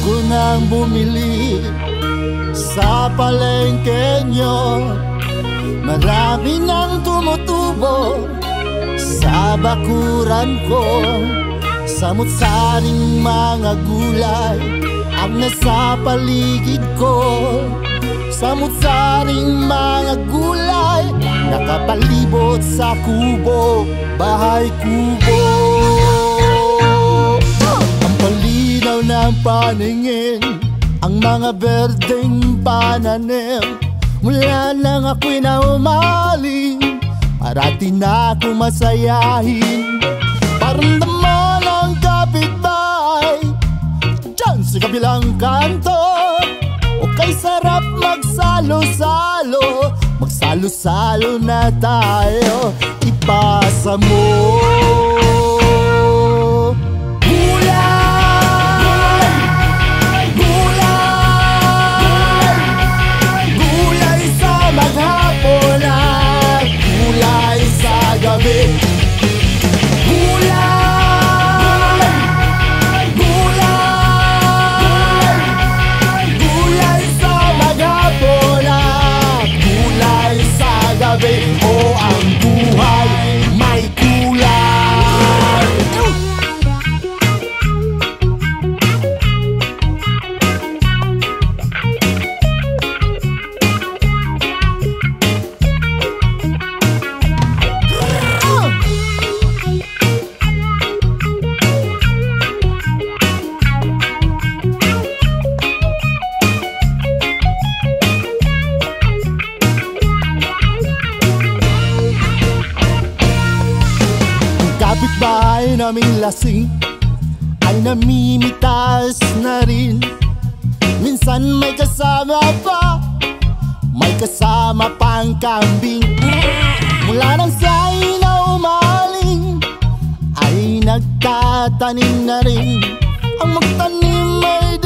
ko nang bumili sa palengke nyo. Marami nang tumutubo sa bakuran ko. Samut-saring mga gulay ang nasa paligid ko. Samut-saring mga gulay nakapalibot sa kubo, bahay kubo. Ang palinaw ng paningin, ang mga berdeng pananim. Mula nang ako'y naumaling, parati na akong masayahin. Paramdaman ang kapitbahay diyan sa kabilang kanto. O kay sarap magsalo-salo, magsalo-salo na tayo. Ipasa mo maghapon at gulay sa gabi. Gulay sa maghapon at gulay sa gabi. O ang buhay may kulay. Kapitbahay naming lasing ay namimitas na rin. Minsan may kasama pa, may kasama pang kambing. Mula nang siya'y naumaling ay nagtatanim na rin. Ang magtanim ay